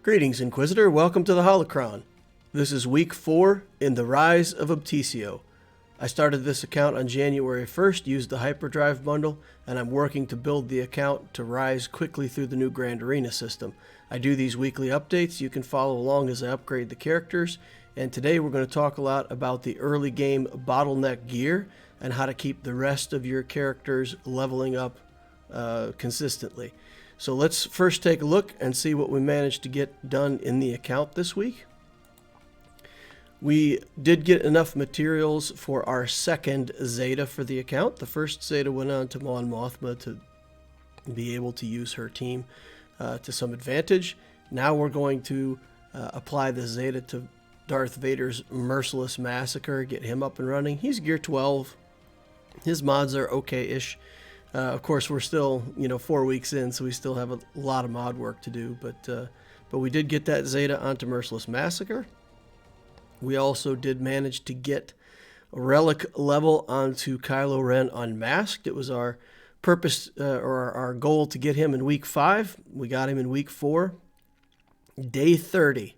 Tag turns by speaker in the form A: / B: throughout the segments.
A: Greetings, Inquisitor. Welcome to the Holocron. This is week 4 in the Rise of Obticeo. I started this account on January 1st, used the Hyperdrive bundle, and I'm working to build the account to rise quickly through the new Grand Arena system. I do these weekly updates. You can follow along as I upgrade the characters. And today we're going to talk a lot about the early game bottleneck gear and how to keep the rest of your characters leveling up consistently. So let's first take a look and see what we managed to get done in the account this week. We did get enough materials for our second Zeta for the account. The first Zeta went on to Mon Mothma to be able to use her team to some advantage. Now we're going to apply the Zeta to Darth Vader's Merciless Massacre, get him up and running. He's gear 12. His mods are okay-ish. Of course, we're still, 4 weeks in, so we still have a lot of mod work to do. But we did get that Zeta onto Merciless Massacre. We also did manage to get a Relic level onto Kylo Ren Unmasked. It was our purpose, or our goal, to get him in week 5. We got him in week 4. Day 30.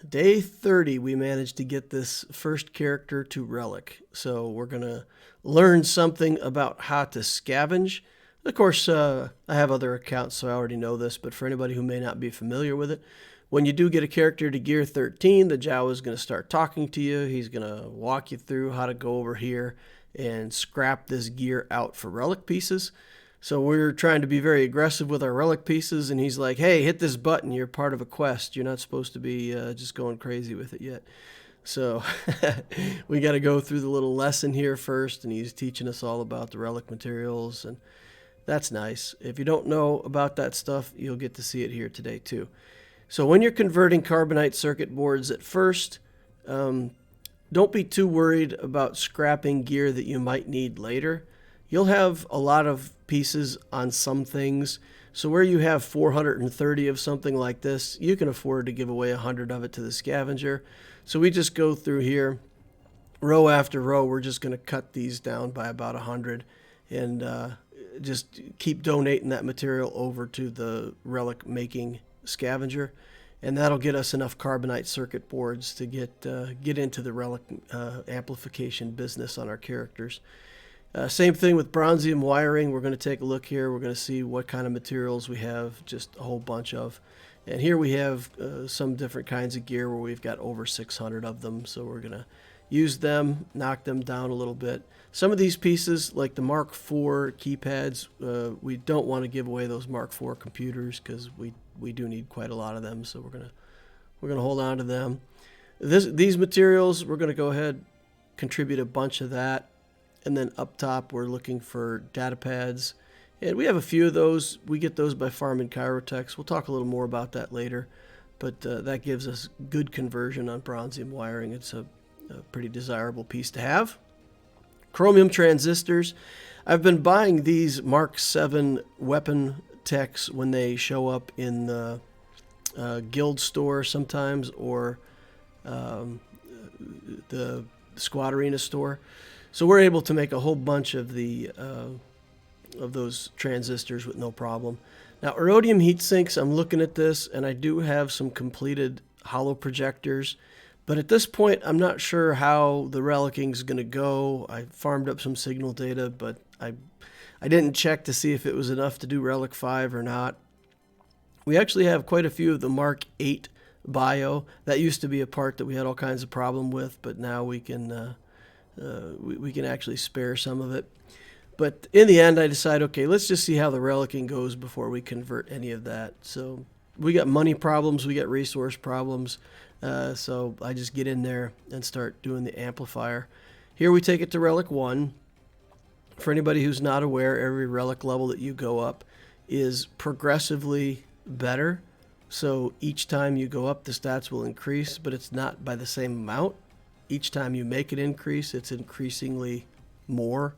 A: Day 30, we managed to get this first character to Relic. So we're going to learn something about how to scavenge. Of course, I have other accounts, so I already know this, but for anybody who may not be familiar with it, when you do get a character to gear 13, the Jawa is going to start talking to you. He's going to walk you through how to go over here and scrap this gear out for Relic pieces. So we're trying to be very aggressive with our Relic pieces, and he's like, hey, hit this button. You're part of a quest. You're not supposed to be just going crazy with it yet. So we got to go through the little lesson here first, and he's teaching us all about the Relic materials, and that's nice. If you don't know about that stuff, you'll get to see it here today too. So when you're converting carbonite circuit boards at first, don't be too worried about scrapping gear that you might need later. You'll have a lot of pieces on some things. So where you have 430 of something like this, you can afford to give away 100 of it to the scavenger. So we just go through here, row after row. We're just going to cut these down by about 100 and just keep donating that material over to the Relic making scavenger. And that'll get us enough carbonite circuit boards to get into the Relic amplification business on our characters. Same thing with bronzium wiring. We're going to take a look here. We're going to see what kind of materials we have, just a whole bunch of. And here we have some different kinds of gear where we've got over 600 of them. So we're going to use them, knock them down a little bit. Some of these pieces, like the Mark IV keypads, we don't want to give away those Mark IV computers because we do need quite a lot of them. So we're gonna hold on to them. These materials, we're going to go ahead, contribute a bunch of that. And then up top, we're looking for data pads. And we have a few of those. We get those by farming Chirotechs. We'll talk a little more about that later. But that gives us good conversion on bronzium wiring. It's a pretty desirable piece to have. Chromium transistors. I've been buying these Mark VII weapon techs when they show up in the guild store sometimes, or the Squad Arena store. So we're able to make a whole bunch of those transistors with no problem. Now, Erodium heat sinks, I'm looking at this, and I do have some completed holo projectors. But at this point, I'm not sure how the relicking is going to go. I farmed up some signal data, but I didn't check to see if it was enough to do Relic 5 or not. We actually have quite a few of the Mark 8 bio. That used to be a part that we had all kinds of problem with, but now we can we can actually spare some of it. But in the end, I decided, okay, let's just see how the relicking goes before we convert any of that. So we got money problems, we got resource problems. So I just get in there and start doing the amplifier. Here we take it to Relic 1. For anybody who's not aware, every Relic level that you go up is progressively better. So each time you go up, the stats will increase, but it's not by the same amount. Each time you make it increase, it's increasingly more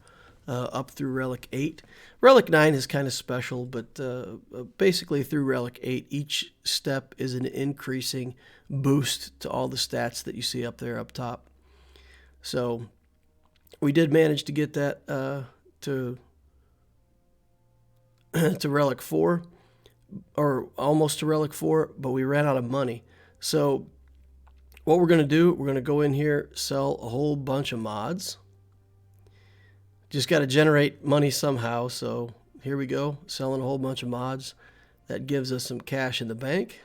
A: up through Relic 8. Relic 9 is kind of special, but basically through Relic 8, each step is an increasing boost to all the stats that you see up there up top. So we did manage to get that to Relic 4. or almost to Relic 4, but we ran out of money. So what we're going to do, we're going to go in here, sell a whole bunch of mods. Just got to generate money somehow. So here we go, selling a whole bunch of mods. That gives us some cash in the bank.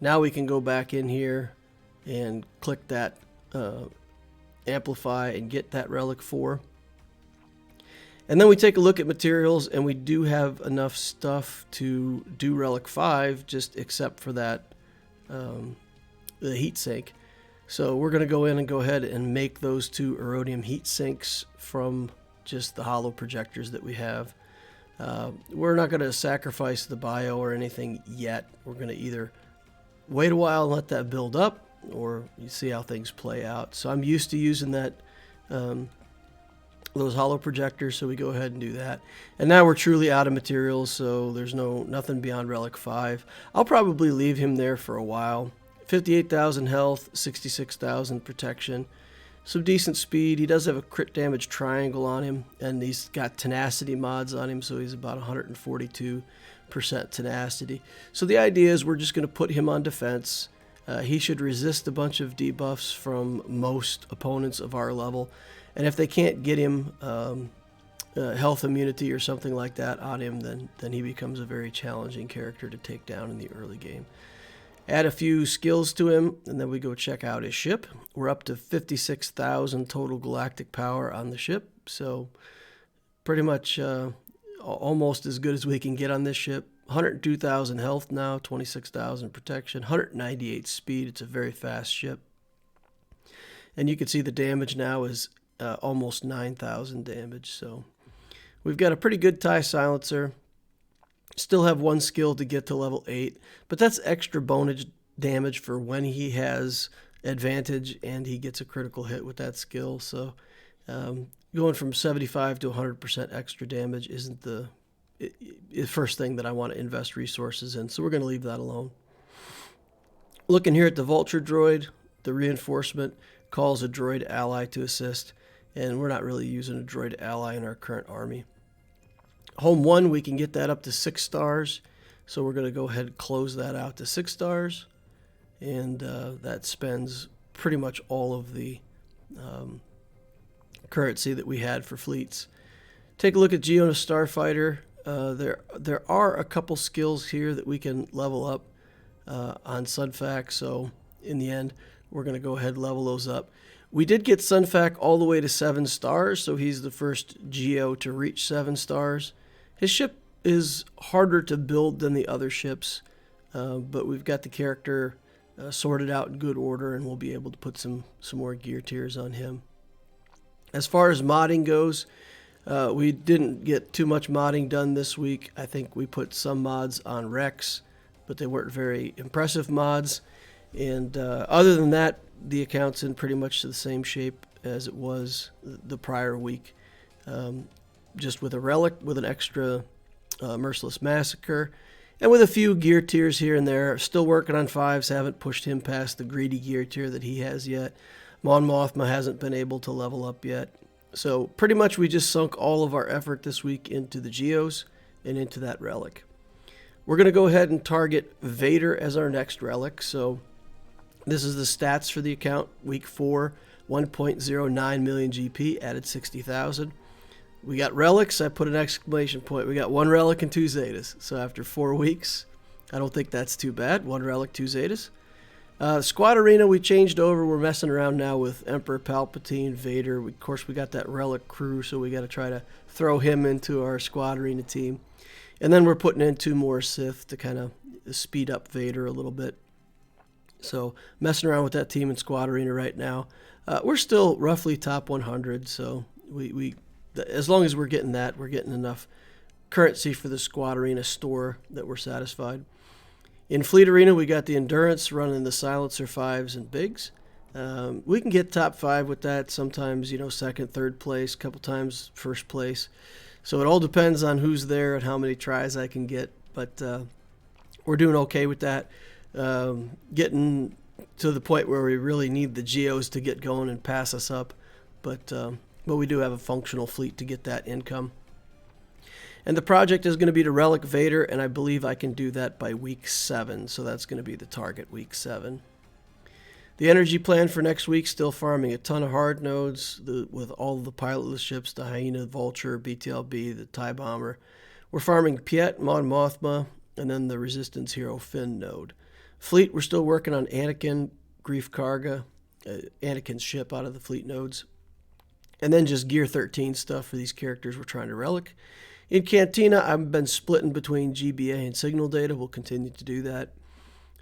A: Now we can go back in here and click that amplify and get that Relic 4. And then we take a look at materials, and we do have enough stuff to do Relic 5, just except for that the heat sink. So we're going to go in and go ahead and make those 2 Erodium heat sinks from just the hollow projectors that we have. We're not going to sacrifice the bio or anything yet. We're going to either wait a while and let that build up, or you see how things play out. So I'm used to using that those hollow projectors, so we go ahead and do that. And now we're truly out of materials, so there's nothing beyond Relic 5. I'll probably leave him there for a while. 58,000 health, 66,000 protection, some decent speed. He does have a crit damage triangle on him, and he's got tenacity mods on him, so he's about 142% tenacity. So the idea is we're just going to put him on defense. He should resist a bunch of debuffs from most opponents of our level. And if they can't get him health immunity or something like that on him, then he becomes a very challenging character to take down in the early game. Add a few skills to him, and then we go check out his ship. We're up to 56,000 total galactic power on the ship, so pretty much almost as good as we can get on this ship. 102,000 health now, 26,000 protection, 198 speed. It's a very fast ship. And you can see the damage now is almost 9,000 damage. So we've got a pretty good TIE silencer. Still have 1 skill to get to level 8, but that's extra bonus damage for when he has advantage and he gets a critical hit with that skill. So going from 75 to 100% extra damage isn't the first thing that I want to invest resources in, so we're going to leave that alone. Looking here at the Vulture droid, the reinforcement calls a droid ally to assist, and we're not really using a droid ally in our current army. Home 1, we can get that up to 6 stars, so we're going to go ahead and close that out to 6 stars, and that spends pretty much all of the currency that we had for fleets. Take a look at Geos Starfighter. There are a couple skills here that we can level up on Sunfac, so in the end we're going to go ahead and level those up. We did get Sunfac all the way to 7 stars, so he's the first Geo to reach 7 stars. His ship is harder to build than the other ships, but we've got the character sorted out in good order, and we'll be able to put some more gear tiers on him. As far as modding goes, we didn't get too much modding done this week. I think we put some mods on Rex, but they weren't very impressive mods. And other than that, the account's in pretty much the same shape as it was the prior week. Just with a relic, with an extra Merciless Massacre, and with a few gear tiers here and there. Still working on 5s, haven't pushed him past the greedy gear tier that he has yet. Mon Mothma hasn't been able to level up yet. So pretty much we just sunk all of our effort this week into the Geos and into that relic. We're going to go ahead and target Vader as our next relic. So this is the stats for the account. Week 4, 1.09 million GP, added 60,000. We got relics. I put an exclamation point. We got 1 relic and 2 Zetas. So after 4 weeks, I don't think that's too bad. 1 relic, 2 Zetas. Squad Arena, we changed over. We're messing around now with Emperor Palpatine, Vader. Of course, we got that relic crew, so we got to try to throw him into our Squad Arena team. And then we're putting in 2 more Sith to kind of speed up Vader a little bit. So messing around with that team in Squad Arena right now. We're still roughly top 100, so we as long as we're getting that, we're getting enough currency for the Squad Arena store that we're satisfied. In Fleet Arena, we got the Endurance running the Silencer 5s and Bigs. We can get top 5 with that. Sometimes, second, third place, a couple times first place. So it all depends on who's there and how many tries I can get. But we're doing okay with that. Getting to the point where we really need the Geos to get going and pass us up. But we do have a functional fleet to get that income. And the project is going to be to Relic Vader, and I believe I can do that by week 7. So that's going to be the target, week 7. The energy plan for next week, still farming a ton of hard nodes with all of the pilotless ships, the Hyena, Vulture, BTLB, the TIE Bomber. We're farming Piet, Mon Mothma, and then the Resistance Hero Finn node. Fleet, we're still working on Anakin, Grief Karga, Anakin's ship out of the fleet nodes. And then just Gear 13 stuff for these characters we're trying to relic. In Cantina, I've been splitting between GBA and signal data. We'll continue to do that.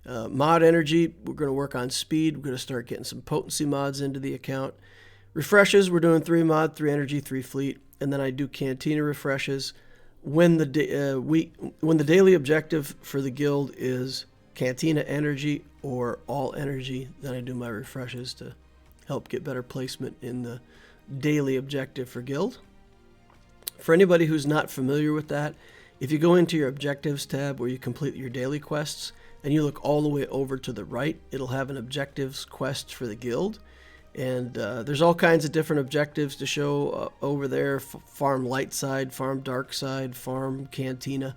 A: Mod energy, we're going to work on speed. We're going to start getting some potency mods into the account. Refreshes, we're doing 3 mod, 3 energy, 3 fleet. And then I do Cantina refreshes. When the daily objective for the guild is Cantina energy or all energy, then I do my refreshes to help get better placement in the daily objective for guild. For anybody who's not familiar with that, if you go into your objectives tab where you complete your daily quests and you look all the way over to the right, it'll have an objectives quest for the guild. And there's all kinds of different objectives to show over there. Farm light side, farm dark side, farm cantina,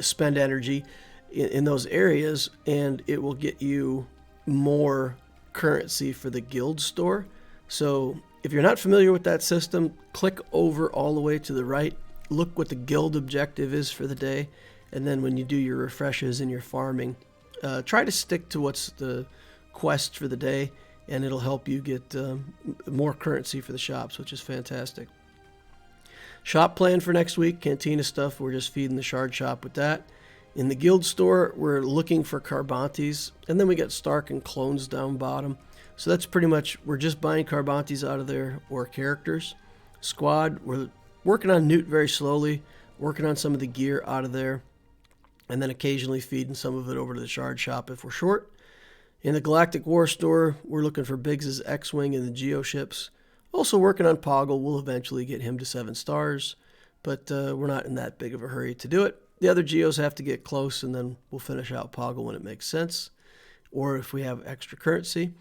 A: spend energy in those areas, and it will get you more currency for the guild store. So if you're not familiar with that system, click over all the way to the right, look what the guild objective is for the day, and then when you do your refreshes and your farming, try to stick to what's the quest for the day, and it'll help you get more currency for the shops, which is fantastic. Shop plan for next week, Cantina stuff, we're just feeding the shard shop with that. In the guild store, we're looking for Carbantes, and then we got Stark and clones down bottom. So that's pretty much, we're just buying Carbantes out of there or characters. Squad, we're working on Newt very slowly, working on some of the gear out of there, and then occasionally feeding some of it over to the shard shop if we're short. In the Galactic War store, we're looking for Biggs' X-Wing and the Geo ships. Also working on Poggle, we'll eventually get him to 7 stars, but we're not in that big of a hurry to do it. The other Geos have to get close, and then we'll finish out Poggle when it makes sense, or if we have extra currency.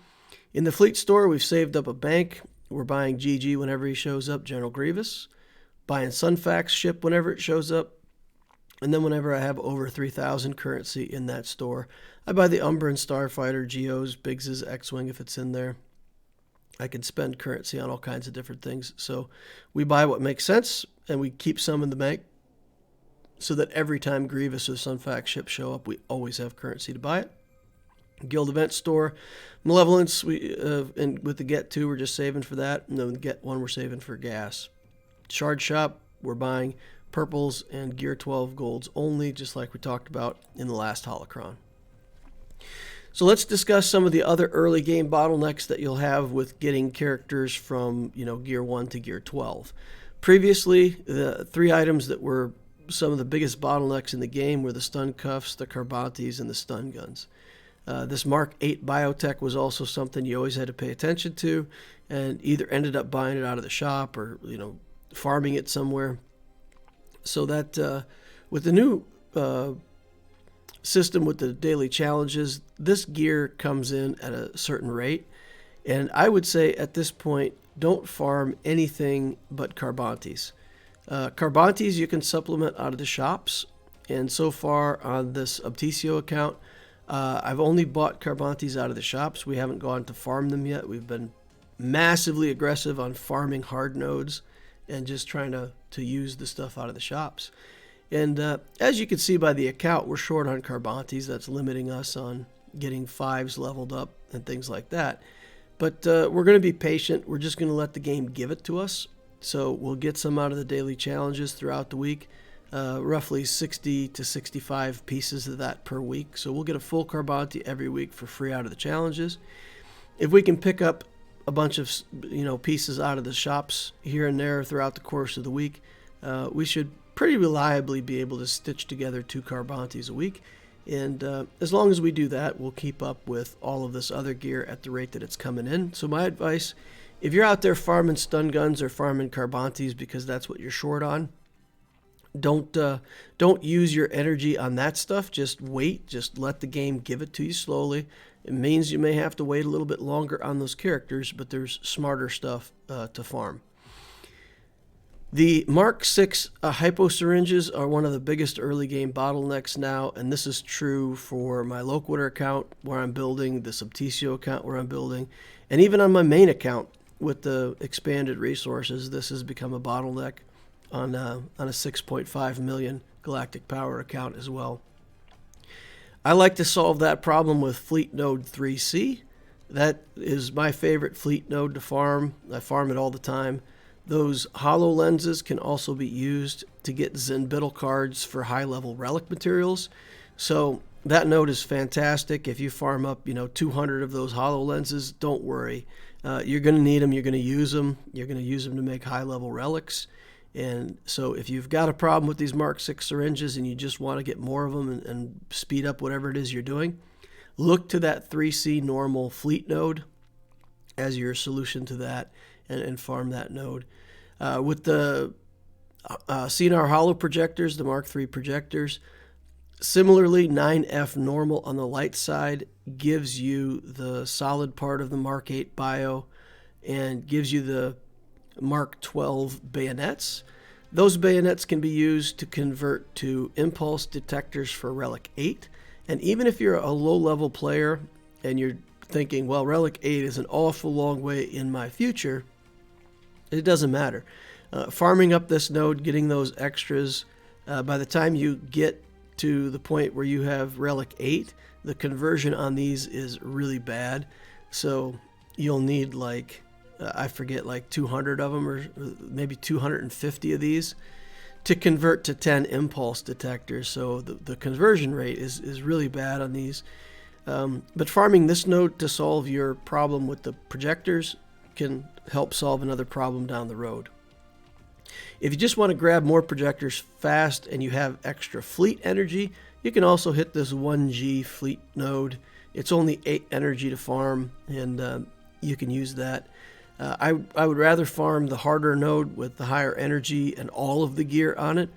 A: In the fleet store, we've saved up a bank. We're buying GG whenever he shows up, General Grievous. Buying Sunfax ship whenever it shows up. And then whenever I have over 3,000 currency in that store, I buy the Umbra and Starfighter, Geos, Biggs' X-Wing if it's in there. I can spend currency on all kinds of different things. So we buy what makes sense, and we keep some in the bank so that every time Grievous or Sunfax ships show up, we always have currency to buy it. Guild event store, Malevolence, and with the Get 2, we're just saving for that. And then the Get 1, we're saving for gas. Shard shop, we're buying purples and Gear 12 golds only, just like we talked about in the last Holocron. So let's discuss some of the other early game bottlenecks that you'll have with getting characters from, Gear 1 to Gear 12. Previously, the 3 items that were some of the biggest bottlenecks in the game were the stun cuffs, the Carbantes, and the stun guns. This Mark 8 biotech was also something you always had to pay attention to, and either ended up buying it out of the shop or farming it somewhere. So that with the new system with the daily challenges, this gear comes in at a certain rate, and I would say at this point, don't farm anything but Carbantes. Carbantes you can supplement out of the shops, and so far on this Obticeo account, I've only bought Carbantes out of the shops. We haven't gone to farm them yet. We've been massively aggressive on farming hard nodes and just trying to use the stuff out of the shops. And as you can see by the account, we're short on Carbantes. That's limiting us on getting 5s leveled up and things like that. But we're going to be patient. We're just going to let the game give it to us. So we'll get some out of the daily challenges throughout the week. Roughly 60 to 65 pieces of that per week. So we'll get a full Carbante every week for free out of the challenges. If we can pick up a bunch of pieces out of the shops here and there throughout the course of the week, we should pretty reliably be able to stitch together 2 Carbantes a week. And as long as we do that, we'll keep up with all of this other gear at the rate that it's coming in. So my advice, if you're out there farming stun guns or farming Carbantes because that's what you're short on, don't use your energy on that stuff. Just wait. Just let the game give it to you slowly. It means you may have to wait a little bit longer on those characters, but there's smarter stuff to farm. The Mark 6 hyposyringes are one of the biggest early game bottlenecks now, and this is true for my Loquitur account where I'm building, this Obticeo account where I'm building, and even on my main account with the expanded resources. This has become a bottleneck on a 6.5 million galactic power account as well. I like to solve that problem with Fleet Node 3C. That is my favorite fleet node to farm. I farm it all the time. Those hollow lenses can also be used to get Zenbittle cards for high-level relic materials. So that node is fantastic. If you farm up, 200 of those hollow lenses, don't worry. You're going to need them. You're going to use them. You're going to use them to make high-level relics. And so if you've got a problem with these Mark 6 syringes and you just want to get more of them and speed up whatever it is you're doing, look to that 3C normal fleet node as your solution to that. And farm that node. With the CNR hollow projectors, the Mark III projectors, similarly, 9F normal on the light side gives you the solid part of the Mark 8 bio and gives you the Mark 12 bayonets. Those bayonets can be used to convert to impulse detectors for Relic 8. And even if you're a low-level player and you're thinking, well, Relic 8 is an awful long way in my future, it doesn't matter. Farming up this node, getting those extras, by the time you get to the point where you have Relic 8, the conversion on these is really bad. So you'll need like 200 of them or maybe 250 of these to convert to 10 impulse detectors. So the conversion rate is really bad on these. But farming this node to solve your problem with the projectors can help solve another problem down the road. If you just want to grab more projectors fast and you have extra fleet energy, you can also hit this 1G fleet node. It's only 8 energy to farm, and you can use that. I would rather farm the harder node with the higher energy and all of the gear on it.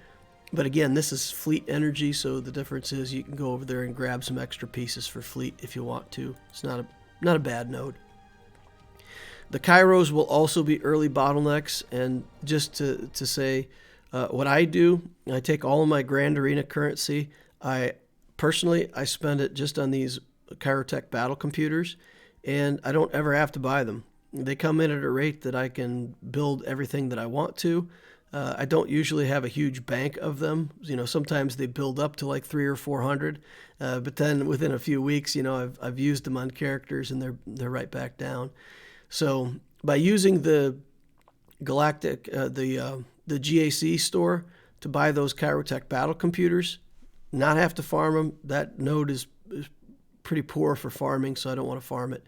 A: But again, this is fleet energy, so the difference is you can go over there and grab some extra pieces for fleet if you want to. It's not a bad node. The KRUs will also be early bottlenecks, and just to say what I do, I take all of my Grand Arena currency. I spend it just on these KRU battle computers, and I don't ever have to buy them. They come in at a rate that I can build everything that I want to. I don't usually have a huge bank of them. Sometimes they build up to like 300 or 400, but then within a few weeks, I've used them on characters and they're right back down. So by using the Galactic, the GAC store to buy those KRU battle computers, not have to farm them. That node is pretty poor for farming, so I don't want to farm it.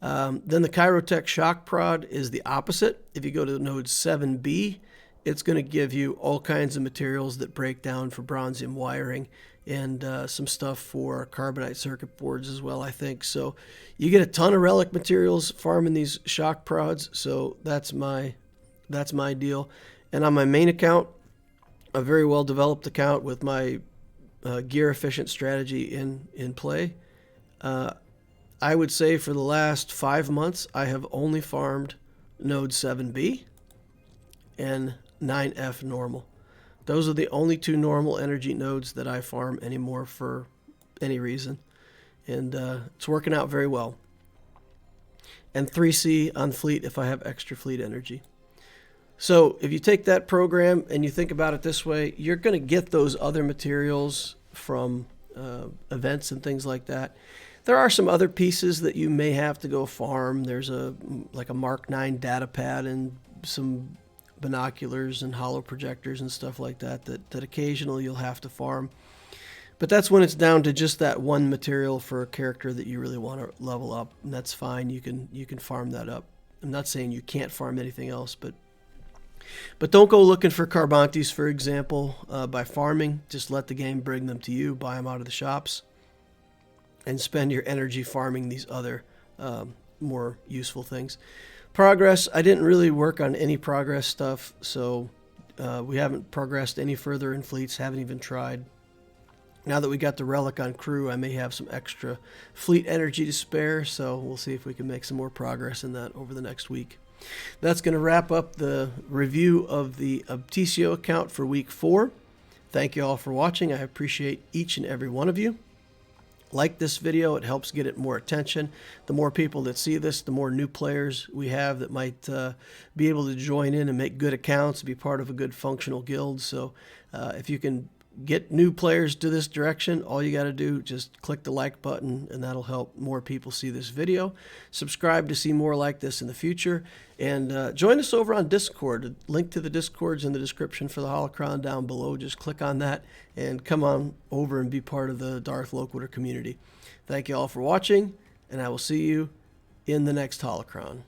A: Then the KRU shock prod is the opposite. If you go to node 7B, it's going to give you all kinds of materials that break down for bronzium wiring and some stuff for carbonite circuit boards as well, I think. So you get a ton of relic materials farming these shock prods. So that's my deal. And on my main account, a very well developed account with my gear efficient strategy in play, I would say for the last 5 months, I have only farmed node 7B and 9F normal. Those are the only 2 normal energy nodes that I farm anymore for any reason. And it's working out very well. And 3C on fleet if I have extra fleet energy. So if you take that program and you think about it this way, you're going to get those other materials from events and things like that. There are some other pieces that you may have to go farm. There's a Mark 9 data pad and some binoculars and hollow projectors and stuff like that occasionally you'll have to farm. But that's when it's down to just that one material for a character that you really want to level up, and that's fine. You can farm that up. I'm not saying you can't farm anything else, but don't go looking for Carbantes, for example, by farming. Just let the game bring them to you, buy them out of the shops, and spend your energy farming these other more useful things. Progress, I didn't really work on any progress stuff, so we haven't progressed any further in fleets, haven't even tried. Now that we got the Relic on crew, I may have some extra fleet energy to spare, so we'll see if we can make some more progress in that over the next week. That's going to wrap up the review of the Obticeo account for week 4. Thank you all for watching. I appreciate each and every one of you. Like this video, it helps get it more attention. The more people that see this, the more new players we have that might be able to join in and make good accounts, be part of a good functional guild. So if you can get new players to this direction, all you got to do, just click the like button, and that'll help more people see this video. Subscribe to see more like this in the future, and join us over on Discord. A link to the Discord's in the description for the Holocron down below. Just click on that and come on over and be part of the Darth Loquitur community. Thank you all for watching, and I will see you in the next Holocron.